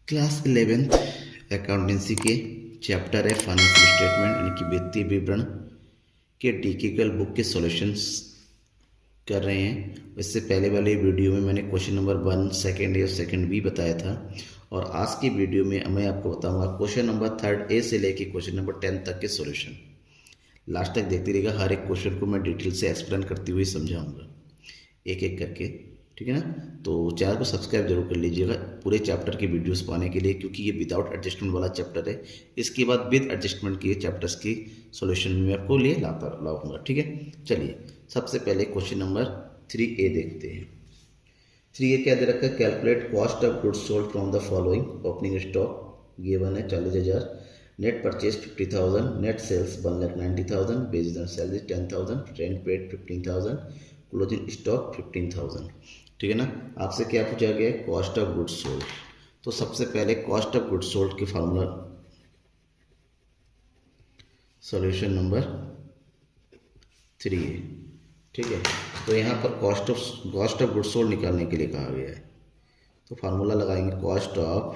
Class 11th accountancy के chapter है financial statement यानी कि वित्तीय विवरण के डीकेकल बुक के सॉल्यूशंस कर रहे हैं। इससे पहले वाले वीडियो में मैंने क्वेश्चन नंबर 1 सेकंड ए और सेकंड बी बताया था और आज की वीडियो में मैं आपको बताऊंगा क्वेश्चन नंबर 3rd ए से लेके क्वेश्चन नंबर 10 तक के सॉल्यूशन। लास्ट तक देखते रहिएगा, हर एक क्वेश्चन को मैं डिटेल से एक्सप्लेन करते हुए समझाऊंगा एक एक करके, ठीक है ना। तो चैनल को सब्सक्राइब जरूर कर लीजिएगा पूरे चैप्टर की वीडियोस पाने के लिए, क्योंकि ये विदाउट एडजस्टमेंट वाला चैप्टर है। इसके बाद विद एडजस्टमेंट के चैप्टर्स की सॉल्यूशन में आपको लिए लाऊंगा, ठीक है। चलिए सबसे पहले क्वेश्चन नंबर 3A देखते हैं। 3A क्या दे रखा है, calculate cost of goods sold from the following. Opening stock given है 40,000, net purchase 50,000, net sales 1,90,000, based on salary 10,000, rent paid 15,000, closing stock 15,000, ठीक है ना। आपसे क्या पूछा गया है, कॉस्ट ऑफ गुड्स सोल्ड। तो सबसे पहले कॉस्ट ऑफ गुड्स सोल्ड के फार्मूला सॉल्यूशन नंबर 3 है, ठीक है। तो यहाँ पर कॉस्ट ऑफ गुड्स सोल्ड निकालने के लिए कहा गया है, तो फार्मूला लगाएंगे cost of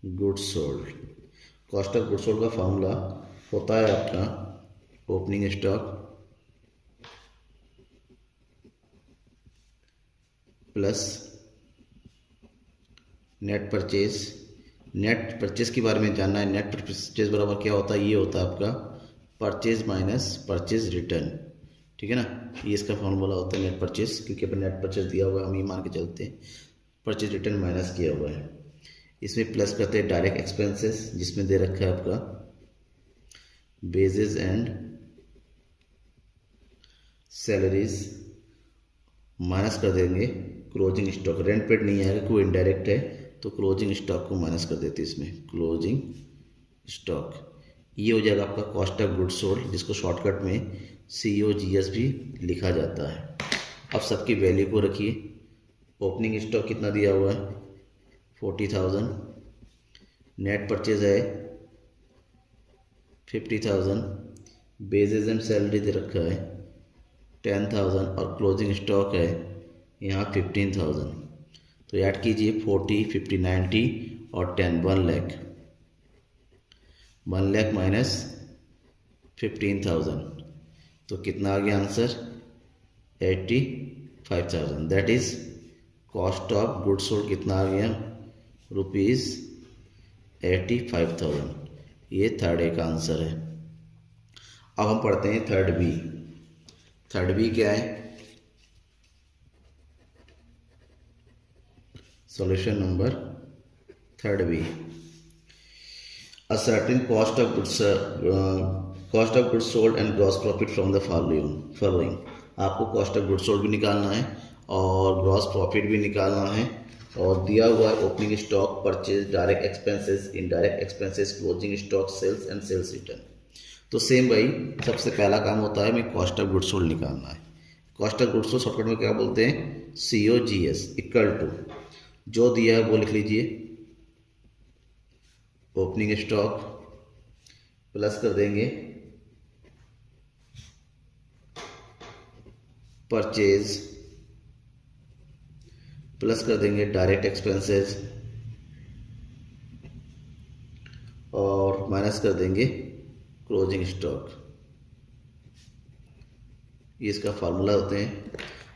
goods sold. Cost of goods sold का फार्मूला होता है आपका opening stock plus net purchase. Net purchase के बारे में जानना है, नेट परचेज बराबर क्या होता है, ये होता है आपका परचेज माइनस परचेज रिटर्न, ठीक है ना। ये इसका फॉर्मूला होता है नेट परचेज, क्योंकि अपन नेट परचेज दिया हुआ है, हम ये मान के चलते हैं परचेज रिटर्न माइनस किया हुआ है। इसमें प्लस करते हैं डायरेक्ट एक्सपेंसेस, जिसमें दे रखा है आपका बेजेस एंड सैलरीज, माइनस कर देंगे क्लोजिंग स्टॉक। रेंट पेड नहीं आएगा, कोई इनडायरेक्ट है, तो क्लोजिंग स्टॉक को माइनस कर देते हैं इसमें, क्लोजिंग स्टॉक। ये हो जाएगा आपका कॉस्ट ऑफ गुड्स सोल्ड, जिसको शॉर्टकट में COGS भी लिखा जाता है। अब सबकी वैल्यू को रखिए। ओपनिंग स्टॉक कितना दिया हुआ है 40,000, नेट परचेज है 50,000, बेजेस एंड सैलरी दे रखा है 10,000 और क्लोजिंग स्टॉक है यहाँ 15,000। तो ऐड कीजिए 40, 50, 90 और 10, 1 लाख। 1 लाख माइनस 15,000, तो कितना आ गया answer 85,000। That is cost of goods sold कितना आ गया ₹85,000। ये 3rd A का आंसर है। अब हम पढ़ते हैं 3rd B। 3rd B क्या है, solution number 3rd B। A certain cost of goods sold and gross profit from the following। आपको कॉस्ट ऑफ गुड्स सोल्ड भी निकालना है और ग्रॉस प्रॉफिट भी निकालना है, और दिया हुआ है opening stock, purchase, direct expenses, indirect expenses, closing stock, sales and sales return. तो सेम भाई सबसे पहला काम होता है हमें कॉस्ट ऑफ गुड्स सोल्ड निकालना है। Cost of goods sold shortcut में क्या बोलते हैं, COGS इक्वल टू जो दिया है वो लिख लीजिए, ओपनिंग स्टॉक प्लस कर देंगे परचेज प्लस कर देंगे डायरेक्ट एक्सपेंसेस और माइनस कर देंगे क्लोजिंग स्टॉक। ये इसका फार्मूला होते हैं।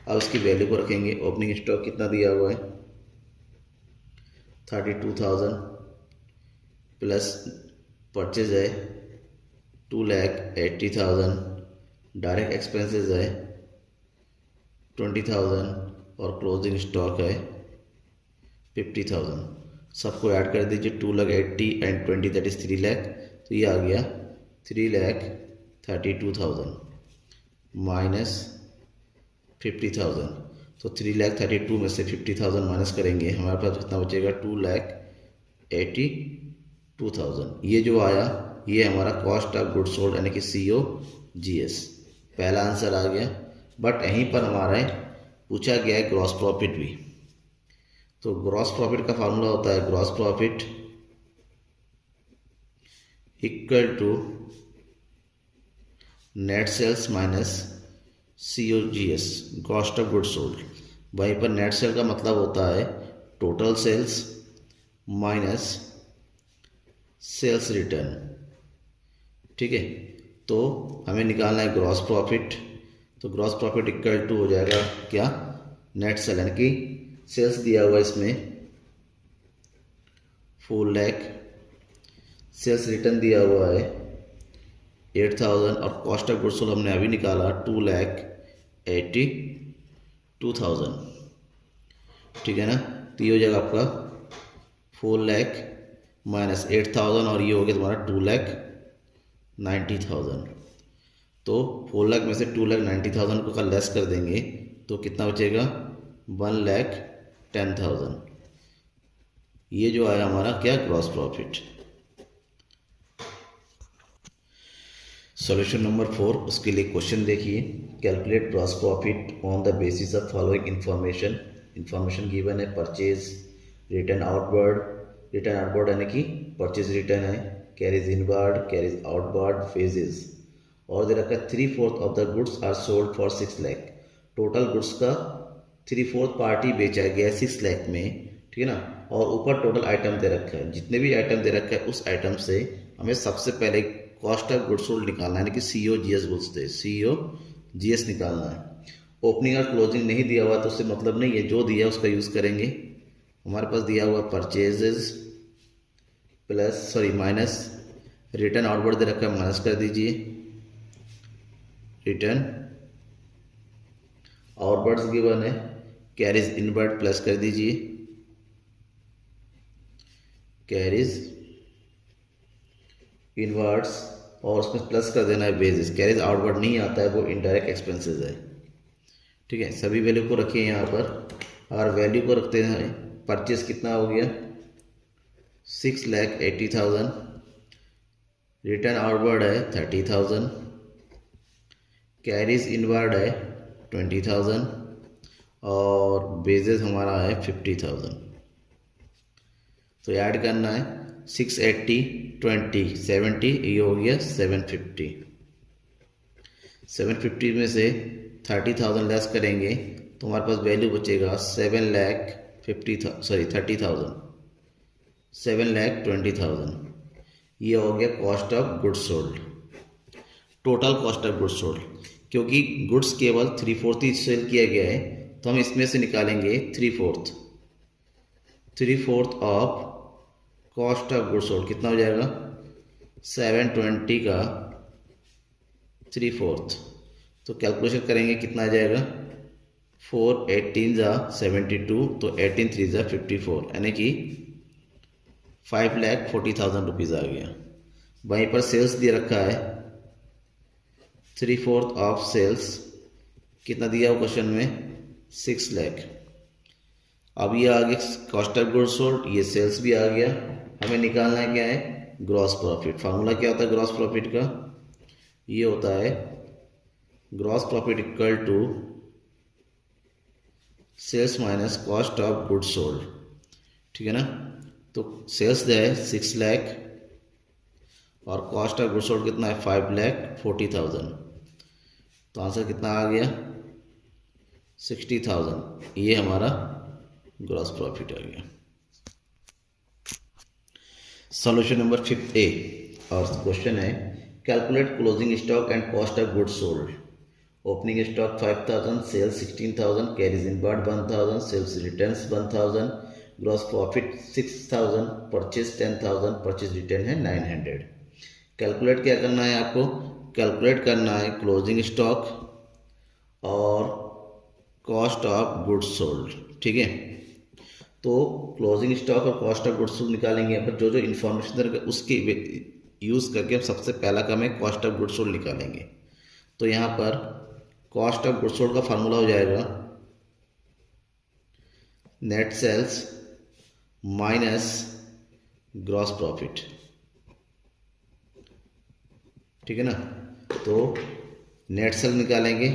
अब इसकी वैल्यू को रखेंगे। ओपनिंग स्टॉक कितना दिया हुआ है 32,000 प्लस परचेज है 2,80,000, डायरेक्ट एक्सपेंसेस है 20,000 और क्लोजिंग स्टॉक है 50,000। सबको ऐड कर दीजिए, 2,80,000 एंड 20 दैट इज 3 लाख। तो ये आ गया 3,32,000 माइनस 50,000। तो 3,32,000 में से 50,000 माइनस करेंगे, हमारे पास कितना बचेगा 2,82,000। ये जो आया ये हमारा कॉस्ट ऑफ गुड्स सोल्ड यानी कि COGS पहला आंसर आ गया। बट यहीं पर हमारा पूछा गया है ग्रॉस प्रॉफिट भी। तो ग्रॉस प्रॉफिट का फार्मूला होता है gross profit equal to net sales minus COGS cost of goods sold. वहीं पर नेट सेल का मतलब होता है total sales minus sales return. ठीक है, तो हमें निकालना है ग्रॉस प्रॉफिट। तो ग्रॉस प्रॉफिट इक्वल टू हो जाएगा क्या, नेट सेल, यानी कि सेल्स दिया हुआ इसमें 4 लाख, सेल्स रिटर्न दिया हुआ है 8000 और कॉस्ट ऑफ गुड्स सोल्ड हमने अभी निकाला 2,82,000। ठीक है ना, तो ये हो जाएगा आपका 4 लाख माइनस 8000 और ये हो गया तुम्हारा 2,90,000। तो 4 लाख में से 2,90,000 को लेस कर देंगे तो कितना बचेगा 1,10,000। ये जो आया हमारा क्या, ग्रॉस प्रॉफिट। सॉल्यूशन नंबर 4, उसके लिए क्वेश्चन देखिए। Calculate gross profit on the basis of following information given है। परचेज, रिटर्न आउटवर्ड यानी कि परचेज रिटर्न है, carriage inward, carriage outward, phases, और दे रखा है 3/4 of the goods are sold for 6 lakh. Total goods का 3/4 पार्टी बेचा गया 6 लाख में। ठीक है ना, और ऊपर टोटल आइटम दे रखा है, जितने भी आइटम दे रखा है उस आइटम से हमें सबसे पहले कॉस्ट ऑफ गुड्स सोल्ड निकालना है, यानी कि COGS बोलते हैं, COGS निकालना है। ओपनिंग और क्लोजिंग नहीं दिया हुआ तो उससे मतलब नहीं है, जो दिया उसका यूज़ करेंगे। हमारे पास दिया हुआ परचेजेस माइनस रिटर्न आउटवर्ड दे रखा है, माइनस कर दीजिए, रिटर्न आउटवर्ड्स गिवन है, कैरीज इनवर्ड प्लस कर दीजिए, कैरीज इनवर्ड्स, और उसमें प्लस कर देना है वेजेस। कैरीज आउटवर्ड नहीं आता है, वो इनडायरेक्ट एक्सपेंसेस है। ठीक है, सभी वैल्यू को रखिए यहाँ पर। अगर वैल्यू को रखते हैं, परचेज कितना हो गया 6,80,000, रिटर्न आउटवर्ड है 30,000, कैरीज इनवर्ड है 20,000 और बेजेस हमारा है 50,000। तो ऐड करना है 680 20 70, ये हो गया 750। 750 में से 30,000 लेस करेंगे तो हमारे पास वैल्यू बचेगा 7,20,000। ये हो गया cost of goods sold, total cost of goods sold. क्योंकि गुड्स केवल 3/4 ही सेल किया गया है तो हम इसमें से निकालेंगे 3/4 of cost of goods sold. कितना हो जाएगा 720 का 3/4। तो कैलकुलेशन करेंगे कितना आ जाएगा 4 18 जा 72, तो 18 3 जा 54, यानी कि 5,40,000 रुपीज़ आ गया। वहीं पर सेल्स दे रखा है 3/4 ऑफ सेल्स, कितना दिया हो क्वेश्चन में 6 लाख। अब ये आ गया कॉस्ट ऑफ गुड्स सोल्ड, ये सेल्स भी आ गया। हमें निकालना है क्या है, ग्रॉस प्रॉफिट। फार्मूला क्या होता है ग्रॉस प्रॉफिट का, ये होता है gross profit equal to sales minus cost of goods sold. ठीक है ना, तो सेल्स है 6 लाख और कॉस्ट ऑफ गुड्स सोल्ड कितना है 5,40,000। तो आंसर कितना आ गया 60,000। ये हमारा ग्रॉस प्रॉफिट आ गया। सॉल्यूशन नंबर 5A और क्वेश्चन है calculate closing stock and cost of goods sold. Opening stock 5,000, sales 16,000, carriage inward 1,000, sales returns 1,000, gross profit 6,000, purchase 10,000, purchase return है 900। कैलकुलेट क्या करना है आपको, कैलकुलेट करना है क्लोजिंग स्टॉक और कॉस्ट ऑफ गुड्स सोल्ड। ठीक है, तो क्लोजिंग स्टॉक और कॉस्ट ऑफ गुड्स सोल्ड निकालेंगे। यहाँ पर जो जो इन्फॉर्मेशन रहेगा उसके यूज़ करके हम सबसे पहला काम है कॉस्ट ऑफ गुड्स सोल्ड निकालेंगे। तो यहाँ पर कॉस्ट ऑफ गुड्स सोल्ड का फार्मूला हो जाएगा net sales minus gross profit. ठीक है ना, तो नेट सेल निकालेंगे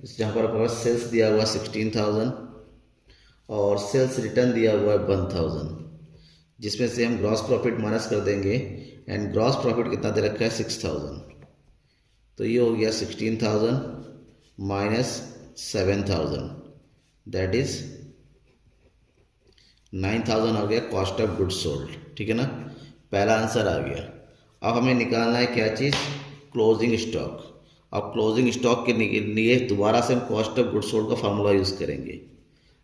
जहाँ पर आपके पास सेल्स दिया हुआ 16,000 और सेल्स रिटर्न दिया हुआ है 1,000, जिसमें से हम ग्रॉस प्रॉफिट माइनस कर देंगे एंड ग्रॉस प्रॉफिट कितना दे रखा है 6,000। तो ये हो गया 16,000 माइनस 7,000, दैट इज 9,000 हो गया कॉस्ट ऑफ गुड्स सोल्ड, ठीक है ना, पहला आंसर आ गया। अब हमें निकालना है क्या चीज़, क्लोजिंग स्टॉक। अब क्लोजिंग स्टॉक के लिए दोबारा से हम कॉस्ट ऑफ गुड्स सोल्ड का फार्मूला यूज़ करेंगे,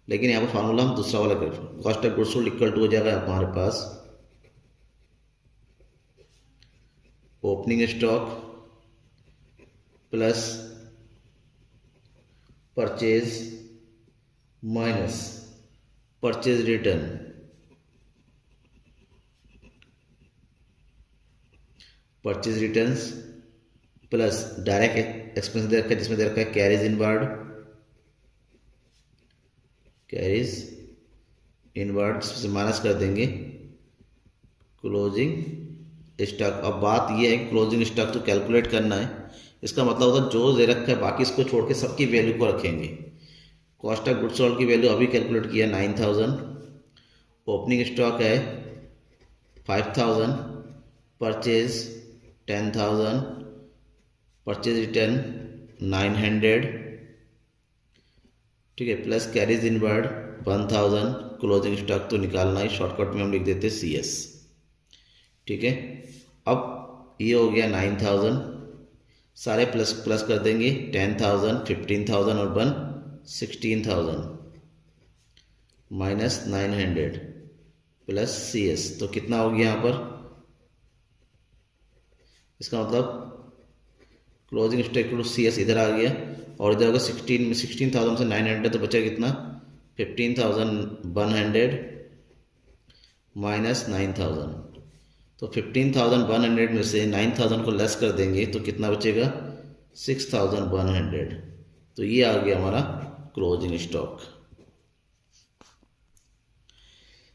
लेकिन यहाँ पर फार्मूला हम दूसरा वाला करें। Cost of goods sold equal to हो जाएगा हमारे पास opening stock plus purchase minus purchase return, purchase returns plus direct expense दे रखा है जिसमें दे रखा है कैरीज इनवर्ड, कैरीज इनवर्ड से माइनस कर देंगे क्लोजिंग स्टॉक। अब बात यह है कि क्लोजिंग स्टॉक तो कैलकुलेट करना है, इसका मतलब होता है जो दे रखा है बाकी इसको छोड़ के सबकी वैल्यू को रखेंगे। कॉस्ट ऑफ गुड्स सोल्ड की वैल्यू अभी कैलकुलेट किया 9,000, ओपनिंग स्टॉक है 5,000, परचेज 10,000, परचेज रिटर्न 900, ठीक है, plus carries inward 1,000, closing stock तो निकालना है, शॉर्टकट में हम लिख देते CS, ठीक है। अब ये हो गया 9,000, सारे प्लस प्लस कर देंगे 10,000, 15,000 और 16,000 माइनस 900 प्लस CS, तो कितना हो गया यहाँ पर, इसका मतलब क्लोजिंग स्टॉक टू CS इधर आ गया और इधर होगा 16,000 से 900 तो बचा कितना 15,100 माइनस 9,000, तो 15,100 में से 9,000 को लेस कर देंगे तो कितना बचेगा 6,100, तो ये आ गया हमारा closing stock.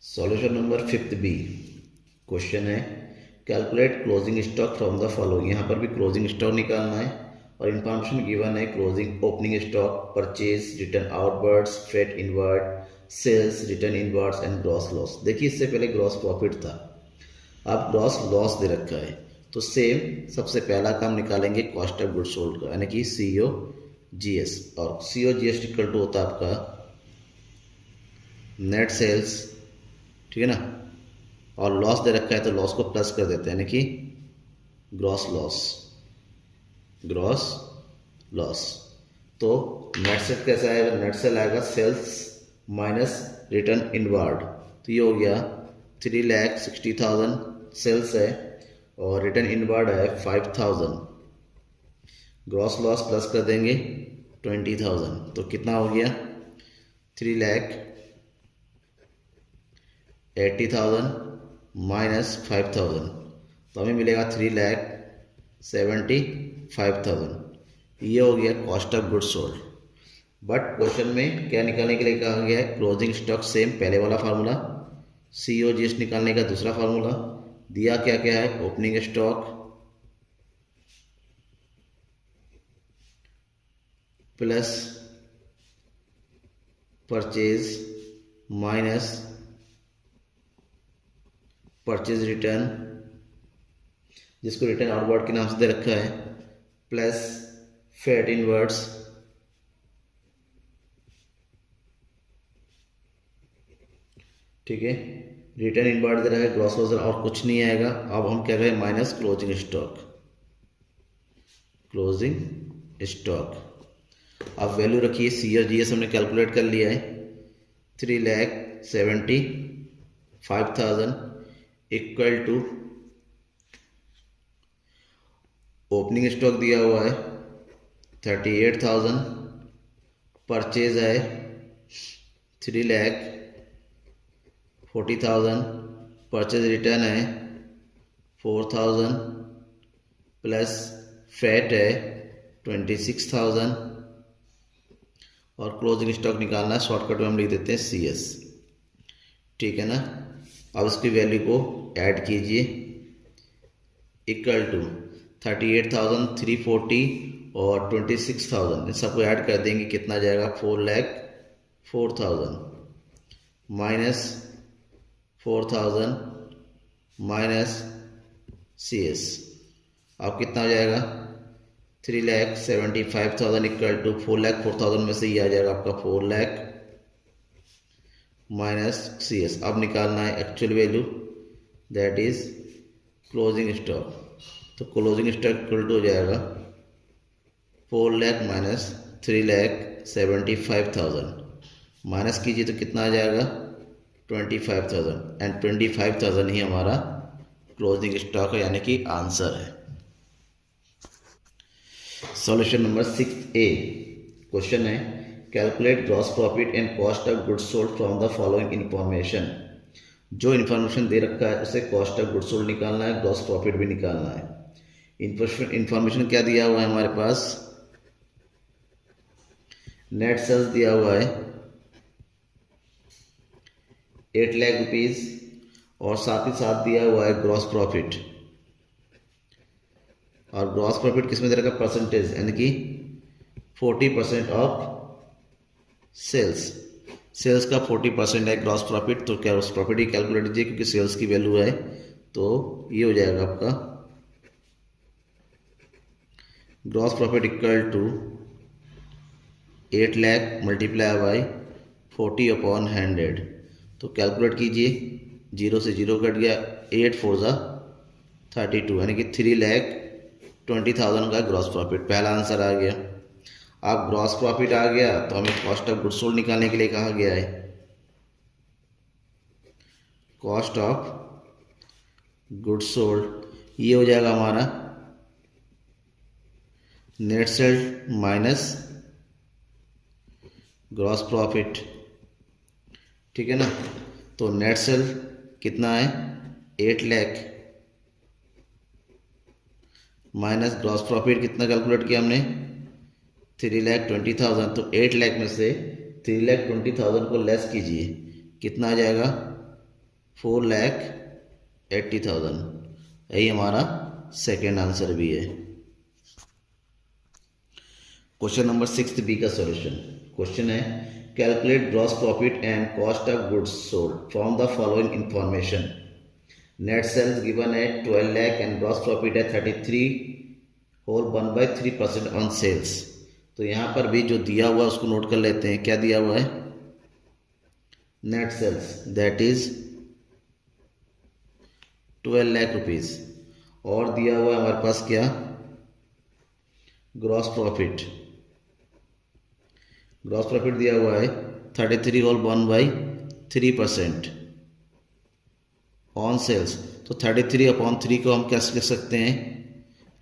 Solution number 5 B question है calculate closing stock from the following. यहाँ पर भी क्लोजिंग स्टॉक निकालना है और इन्फॉर्मेशन गिवन है closing opening stock, purchase, return outwards, freight inward, sales, return inwards and gross loss. देखिए इससे पहले ग्रॉस प्रॉफिट था, अब ग्रॉस लॉस दे रखा है, तो सेम सबसे पहला काम निकालेंगे कॉस्ट ऑफ गुड्स सोल्ड का, यानी कि COGS, और COGS इक्वल टू होता है आपका नेट सेल्स, ठीक है ना, और लॉस दे रखा है तो लॉस को प्लस कर देते हैं, यानी कि ग्रॉस लॉस, ग्रॉस लॉस। तो नेट सेल कैसा आएगा, नेट सेल आएगा सेल्स माइनस रिटर्न इनवर्ड, तो ये हो गया 3,60,000 सेल्स है और रिटर्न इनवर्ड है 5,000, ग्रॉस लॉस प्लस कर देंगे 20,000, तो कितना हो गया 3,80,000 माइनस 5,000, तो हमें मिलेगा 3,75,000, ये हो गया cost of goods sold. But question में क्या निकालने के लिए कहा गया है, क्लोजिंग स्टॉक सेम पहले वाला फार्मूला, COGS निकालने का दूसरा फार्मूला, दिया क्या क्या है opening stock plus purchase minus purchase return, जिसको रिटर्न आउटवर्ड के नाम से दे रखा है, प्लस फ्रेट इनवर्ड्स, ठीक है, रिटर्न इनवर्ड दे रहा है, ग्रॉस लॉस और कुछ नहीं आएगा। अब हम कह रहे हैं minus closing stock, closing stock. अब वैल्यू रखिए COGS हमने कैलकुलेट कर लिया है 3,75,000 इक्वल टू ओपनिंग स्टॉक दिया हुआ है 38,000, परचेज है 3,40,000, परचेज रिटर्न है 4,000 प्लस फैट है 26,000 और क्लोजिंग स्टॉक निकालना है, शॉर्टकट में हम लिख देते हैं CS, ठीक है ना। अब इसकी वैल्यू को ऐड कीजिए, इक्वल टू 38,340 और 26,000, इन सबको ऐड कर देंगे, कितना जाएगा 4,04,000 माइनस 4,000 माइनस CS, अब कितना हो जाएगा 3,75,000 इक्वल टू 4,04,000 में से ये आ जाएगा आपका माइनस सी एस। अब निकालना है actual value, that is closing stock. तो क्लोजिंग स्टॉक इक्वल टू हो जाएगा 4 लाख माइनस 3,75,000। माइनस कीजिए तो कितना आ जाएगा 25,000, एंड 25,000 ही हमारा क्लोजिंग स्टॉक है, यानी कि आंसर है। सॉल्यूशन नंबर 6A क्वेश्चन है calculate gross profit and cost of goods sold from the following information. जो इन्फॉर्मेशन दे रखा है उसे कॉस्ट ऑफ गुड्स सोल्ड निकालना है, ग्रॉस प्रॉफिट भी निकालना है। इन्फॉर्मेशन क्या दिया हुआ है हमारे पास, नेट सेल्स दिया हुआ है 8 लाख रुपीज, और साथ ही साथ दिया हुआ है ग्रॉस प्रॉफिट। और ग्रॉस प्रॉफिट किस में दे रखा है, परसेंटेज, यानी कि 40% ऑफ सेल्स। सेल्स का 40% है ग्रॉस प्रॉफिट, तो क्या ग्रॉस प्रॉफिट ही कैलकुलेट कीजिए क्योंकि सेल्स की वैल्यू है। तो ये हो जाएगा आपका gross profit equal to 8 lakh multiply by 40/100। तो कैलकुलेट कीजिए, 0 से 0 कट गया, 8 4 ज़ा 32, यानी कि 3,20,000 का ग्रॉस प्रॉफिट। पहला आंसर आ गया। अब ग्रॉस प्रॉफिट आ गया तो हमें कॉस्ट ऑफ गुड्स सोल्ड निकालने के लिए कहा गया है। कॉस्ट ऑफ गुड्स सोल्ड ये हो जाएगा हमारा net sailed minus gross profit, ठीक है ना। तो नेट सेल कितना है 8 लाख माइनस ग्रॉस प्रॉफिट कितना कैलकुलेट किया हमने 3,20,000। तो 8 लाख में से 3,20,000 को लेस कीजिए, कितना आ जाएगा 4,80,000। यही हमारा सेकेंड आंसर भी है। क्वेश्चन नंबर 6B का सॉल्यूशन। क्वेश्चन है calculate gross profit and cost of goods sold from the following information. Net sales given है 12 लाख एंड ग्रॉस प्रॉफिट है 33/1/3% ऑन सेल्स। तो यहाँ पर भी जो दिया हुआ है उसको नोट कर लेते हैं। क्या दिया हुआ है, net sales that is 12 lakh rupees, और दिया हुआ है हमारे पास क्या, ग्रॉस प्रॉफिट। ग्रॉस प्रॉफिट दिया हुआ है 33/1/3% ऑन सेल्स। तो 33/3 को हम कैसे लिख सकते हैं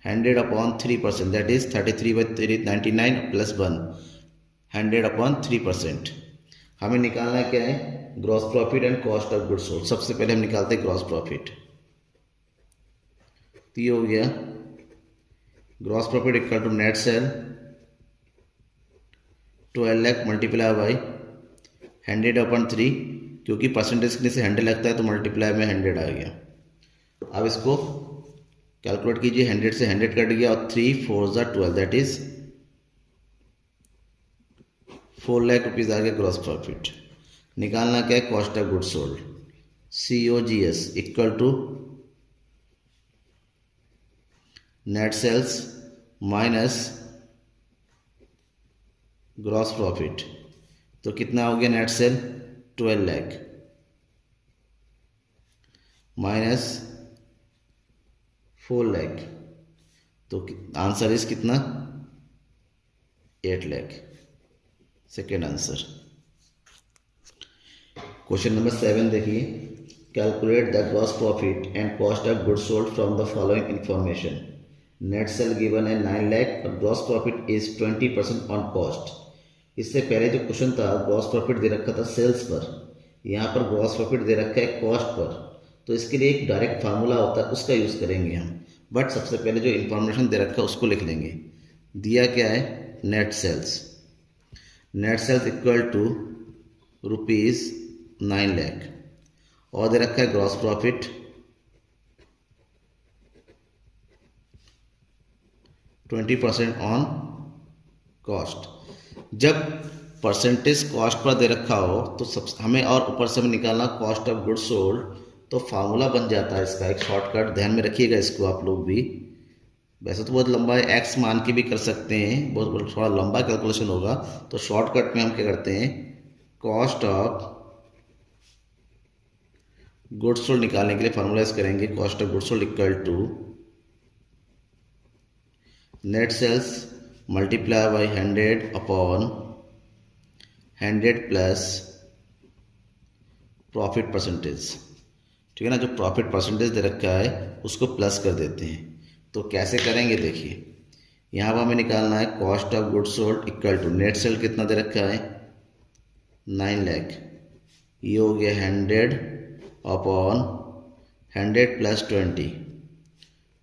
100/3%, दैट इज 33/99 प्लस 1, 100/3%। हमें निकालना क्या है gross profit and cost of goods sold. सबसे पहले हम निकालते हैं ग्रॉस प्रॉफिट। तो ये हो गया gross profit equal to net sale 12 lakh multiply by 100/3, क्योंकि परसेंटेज के से 100 लगता है तो मल्टीप्लाई में 100 आ गया। अब इसको कैलकुलेट कीजिए, 100 से 100 कट गया और 3 4 ज़ा 12, दैट इज 4 लाख रुपीज़ आ गया ग्रॉस प्रॉफिट। निकालना क्या है cost of goods sold, COGS equal to net sales minus gross profit. तो कितना हो गया net sale 12 lakh minus 4 lakh, तो आंसर इज कितना 8 lakh, second answer. Question number 7 देखिए calculate the gross profit and cost of goods sold from the following information. Net sale given है 9 लाख और gross profit is 20% on cost. इससे पहले जो क्वेश्चन था gross profit दे रखा था सेल्स पर, यहाँ पर ग्रॉस प्रॉफिट दे रखा है कॉस्ट पर। तो इसके लिए एक डायरेक्ट फार्मूला होता है उसका यूज़ करेंगे हम, बट सबसे पहले जो इन्फॉर्मेशन दे रखा है उसको लिख लेंगे। दिया क्या है net sales, net sales equal to ₹9 lakh, और दे रखा है ग्रॉस प्रॉफिट 20% ऑन कॉस्ट। जब परसेंटेज कॉस्ट पर दे रखा हो तो हमें और ऊपर से हमें निकालना कॉस्ट ऑफ गुड्स सोल्ड, तो फार्मूला बन जाता है इसका एक शॉर्टकट, ध्यान में रखिएगा इसको आप लोग भी। वैसे तो बहुत लंबा है, एक्स मान के भी कर सकते हैं, बहुत थोड़ा लंबा कैलकुलेशन होगा। तो शॉर्टकट में हम क्या करते हैं कॉस्ट ऑफ गुड्स सोल्ड निकालने के लिए फार्मूलाइज करेंगे cost of goods sold equal to net sales multiply by 100 upon 100 plus profit percentage. ठीक है ना, जो प्रॉफिट परसेंटेज दे रखा है उसको प्लस कर देते हैं। तो कैसे करेंगे देखिए, यहाँ पर हमें निकालना है cost of goods sold equal to net sale कितना दे रखा है 9 लाख, ये हो गया 100 अपॉन 100 प्लस 20,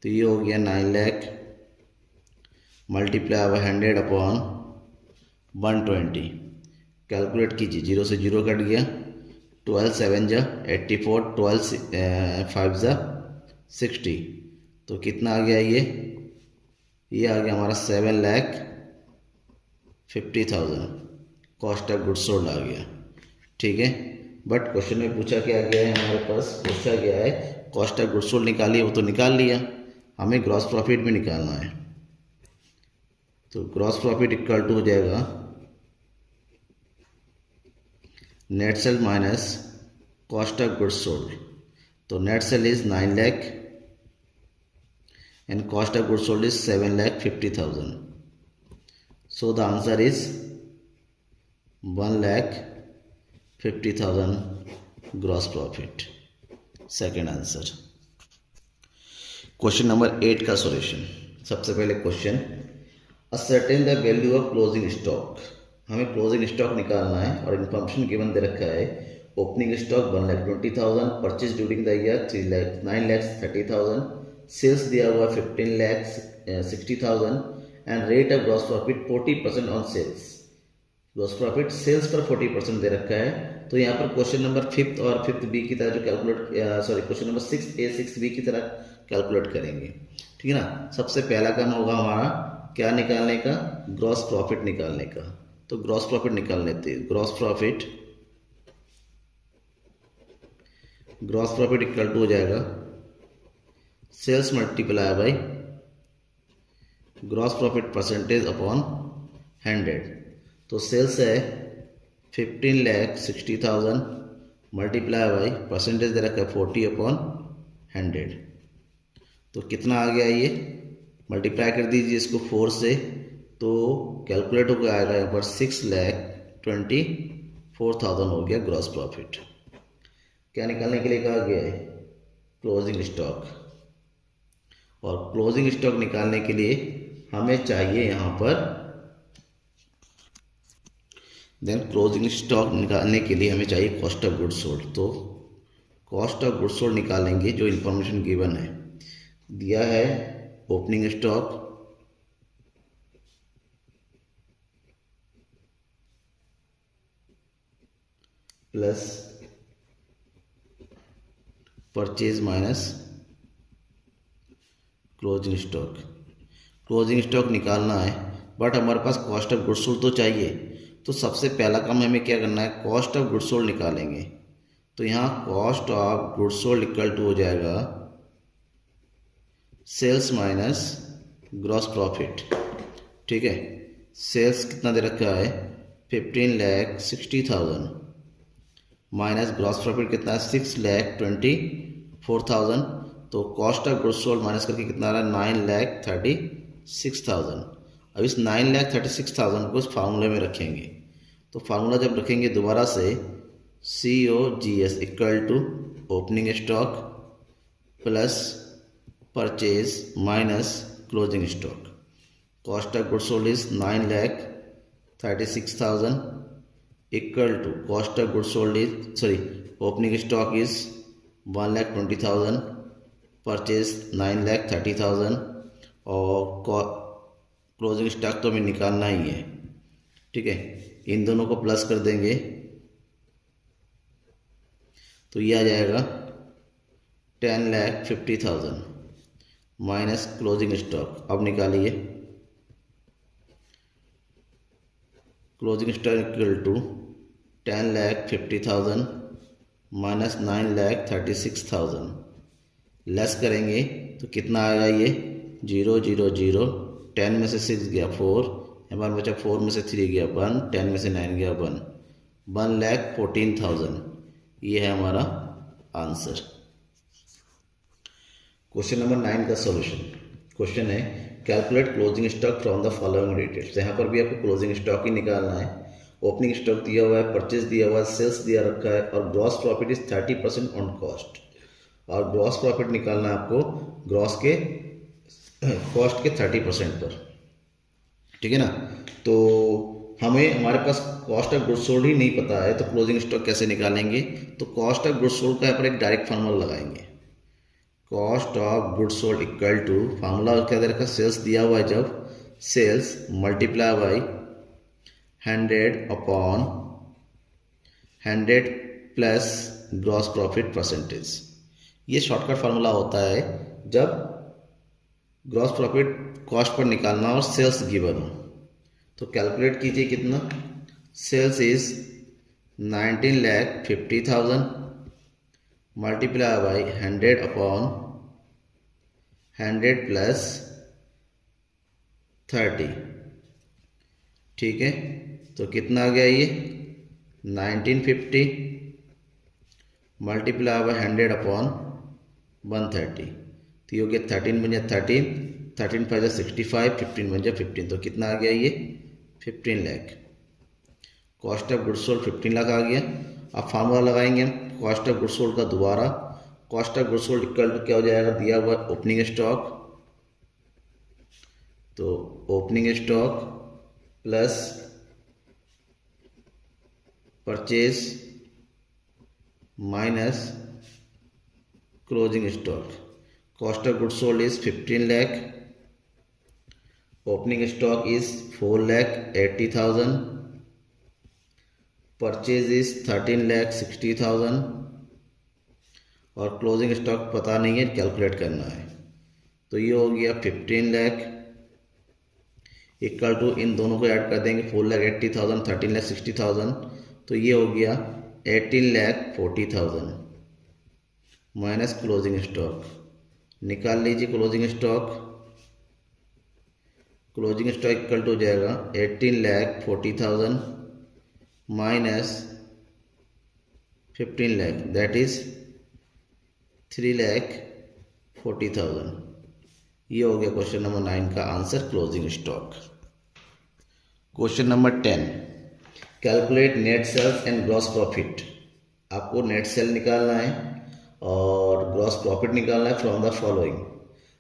तो ये हो गया 9 lakh multiply by 100 upon 120। Calculate कीजिए, 0 से 0 कट गया, 12 7 जा 84, 12 5 जा 60, तो कितना आ गया ये आ गया हमारा 7,50,000 कॉस्ट ऑफ गुड्स सोल्ड आ गया। ठीक है, बट क्वेश्चन में पूछा क्या गया है, हमारे पास पूछा गया है कॉस्ट ऑफ गुड्स सोल्ड निकालिए, वो तो निकाल लिया, हमें ग्रॉस प्रॉफिट भी निकालना है। तो ग्रॉस प्रॉफिट इक्वल टू हो जाएगा net sale minus cost of goods sold. तो net sale is 9 lakh and cost of goods sold is 7,50,000। So the answer is 1,50,000 gross profit. Second answer. Question number 8 का solution. सबसे पहले question, ascertain the value of closing stock. हमें closing stock निकालना है और information given दे रखा है opening stock 1,20,000, purchase during the year 9,30,000, sales दिया हुआ 15,60,000 and rate of gross profit 40% on sales. Gross profit sales पर 40% दे रखा है। तो यहाँ पर क्वेश्चन नंबर 5th और 5th बी की तरह जो calculate question number 6A 6B की तरह कैलकुलेट करेंगे। ठीक है ना, सबसे पहला काम होगा हमारा क्या निकालने का, ग्रॉस प्रॉफिट निकालने का। तो ग्रॉस प्रॉफिट निकाल लेते हैं। ग्रॉस प्रॉफिट इक्वल टू हो जाएगा sales multiply by gross profit percentage upon 100। तो सेल्स है 15,60,000 मल्टीप्लाई बाई परसेंटेज दे रखा है 40 अपॉन 100। तो कितना आ गया, ये मल्टीप्लाई कर दीजिए इसको 4 से, तो कैलकुलेट होकर आएगा यहाँ पर 6,24,000 हो गया ग्रॉस प्रॉफिट। क्या निकालने के लिए कहा गया है, क्लोजिंग स्टॉक। और क्लोजिंग स्टॉक निकालने के लिए हमें चाहिए यहाँ पर, देन क्लोजिंग स्टॉक निकालने के लिए हमें चाहिए कॉस्ट ऑफ गुड्स सोल्ड। तो कॉस्ट ऑफ गुड्स सोल्ड निकालेंगे, जो इन्फॉर्मेशन गिवन है, दिया है opening stock plus purchase minus closing stock. Closing stock निकालना है बट हमारे पास कॉस्ट ऑफ गुड्स सोल्ड तो चाहिए। तो सबसे पहला काम हमें क्या करना है, कॉस्ट ऑफ गुड्स सोल्ड निकालेंगे। तो यहाँ cost of goods sold equal to हो जाएगा सेल्स माइनस ग्रॉस प्रॉफिट। ठीक है, सेल्स कितना दे रखा है 15,60,000 माइनस ग्रॉस प्रॉफिट कितना है 6,24,000। तो cost of goods sold minus करके कितना आ रहा है 9,36,000। अब इस 9,36,000 को इस फार्मूले में रखेंगे। तो फार्मूला जब रखेंगे दोबारा से COGS equal to opening stock plus purchase minus closing stock. Cost of goods sold is 9,36,000 equal to cost of goods sold is opening stock is 1,20,000, purchase 9,30,000 और क्लोजिंग स्टॉक तो हमें निकालना ही है। ठीक है, इन दोनों को प्लस कर देंगे तो ये आ जाएगा 10,50,000 माइनस क्लोजिंग स्टॉक। अब निकालिए, closing stock equal to 10,50,000 minus 9,36,000 less करेंगे तो कितना आएगा, ये 0 0 0, 10 में से 6 गया 4, हमारे बचा 4 में से 3 गया 1, 10 में से 9 गया 1, 1,14,000 ये है हमारा आंसर। क्वेश्चन नंबर 9 का सॉल्यूशन। क्वेश्चन है calculate closing stock from the following details. यहाँ पर भी आपको क्लोजिंग स्टॉक ही निकालना है। ओपनिंग स्टॉक दिया हुआ है, परचेज दिया हुआ है, सेल्स दिया रखा है और gross profit is 30% on cost. और ग्रॉस प्रॉफिट निकालना है आपको ग्रॉस के कॉस्ट के 30% पर, ठीक है ना। तो हमें हमारे पास कॉस्ट ऑफ गुड्स सोल्ड ही नहीं पता है तो क्लोजिंग स्टॉक कैसे निकालेंगे। तो कॉस्ट ऑफ गुड्स सोल्ड का यहाँ पर एक डायरेक्ट फार्मूला लगाएंगे। Cost of goods sold equal to, formula क्या दे रखा, सेल्स दिया हुआ है, जब sales multiply by 100 upon 100 plus gross profit percentage. ये शॉर्टकट फार्मूला होता है जब ग्रॉस प्रॉफिट कॉस्ट पर निकालना और सेल्स गिवन हो। तो कैलकुलेट कीजिए कितना, sales is 19,50,000 multiply by 100 upon 100 plus 30, ठीक है। तो कितना आ गया ये 1950 मल्टीप्लाई बाई 100 अपॉन 130। तो ये हो गया 13 बन जाए 13, 13 5 65, 15 बन जाए 15। तो कितना आ गया ये 15 lakh. Cost of goods sold 15 lakh आ गया। अब फार्मूला लगाएंगे हम कॉस्ट ऑफ गुड्स सोल्ड का दोबारा। Cost of goods sold equal to क्या हो जाएगा, दिया हुआ ओपनिंग स्टॉक, तो opening stock plus purchase minus closing stock. Cost of goods sold is 15 lakh, opening stock is 4,80,000, purchase is 13,60,000 और क्लोजिंग स्टॉक पता नहीं है, कैलकुलेट करना है। तो ये हो गया 15 लाख इक्वल टू, इन दोनों को ऐड कर देंगे 4,80,000 13,60,000, तो ये हो गया 18,40,000 माइनस क्लोजिंग स्टॉक। निकाल लीजिए closing stock. Closing stock equal to हो जाएगा 18,40,000 माइनस 15 लाख, दैट इज 3,40,000। ये हो गया क्वेश्चन नंबर 9 का answer, closing stock. Question number 10, calculate net sales and gross profit. आपको नेट सेल निकालना है और ग्रॉस प्रॉफिट निकालना है फ्रॉम द फॉलोइंग।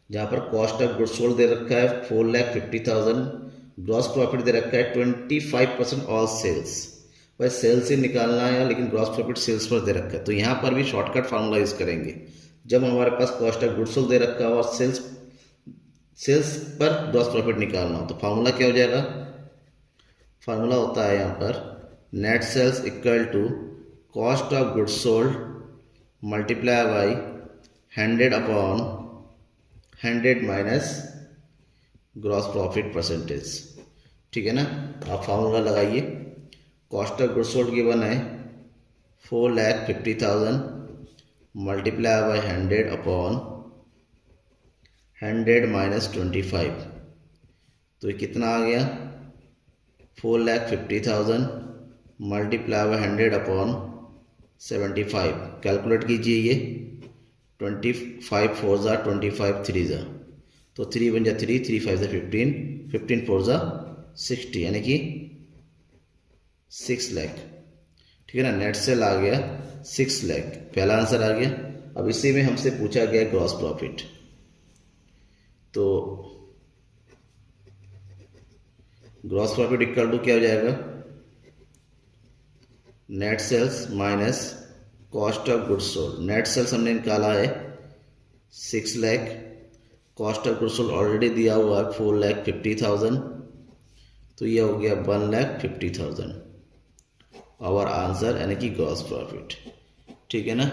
जहाँ पर कॉस्ट ऑफ गुड्स सोल्ड दे रखा है 4,50,000, ग्रॉस प्रॉफिट दे रखा है 25% ऑल सेल्स। भाई सेल्स से निकालना है लेकिन ग्रॉस प्रॉफिट सेल्स पर दे रखा है, तो यहाँ पर भी शॉर्टकट फार्मूला यूज करेंगे। जब हमारे पास कॉस्ट ऑफ गुड्स सोल्ड दे रखा हो और सेल्स पर ग्रॉस प्रॉफिट निकालना हो, तो फार्मूला क्या हो जाएगा, फार्मूला होता है यहाँ पर net sales equal to cost of goods sold multiply by 100 upon 100 minus gross profit percentage, ठीक है ना। आप फार्मूला लगाइए। Cost of goods sold given है 4,50,000 मल्टीप्लाई बाई 100 अपॉन 100 माइनस 25, तो ये कितना आ गया 4,50,000 मल्टीप्लाई बाई 100 अपॉन 75। कैलकुलेट कीजिए ये 25 4 जा 25 3 जा, तो 3 बन जा 3 3 5 जा 15 15 4 जा 60, यानी कि 6 लाख, ठीक है ना। नेट सेल आ गया 6 लाख, पहला आंसर आ गया। अब इसी में हमसे पूछा गया ग्रॉस प्रॉफिट, तो ग्रॉस प्रॉफिट इक्वल टू क्या हो जाएगा, net sales minus cost of goods sold. Net sales हमने निकाला है 6 lakh, cost of goods sold already दिया हुआ है 4,50,000, तो ये हो गया 1,50,000 और आंसर यानी कि ग्रॉस प्रॉफिट, ठीक है ना।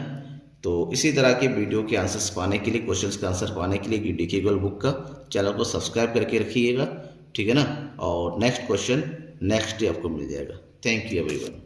तो इसी तरह के वीडियो के आंसर्स पाने के लिए, क्वेश्चंस का आंसर पाने के लिए डीके गूगल बुक का चैनल को सब्सक्राइब करके रखिएगा, ठीक है ना। और नेक्स्ट क्वेश्चन नेक्स्ट डे आपको मिल जाएगा। Thank you everyone.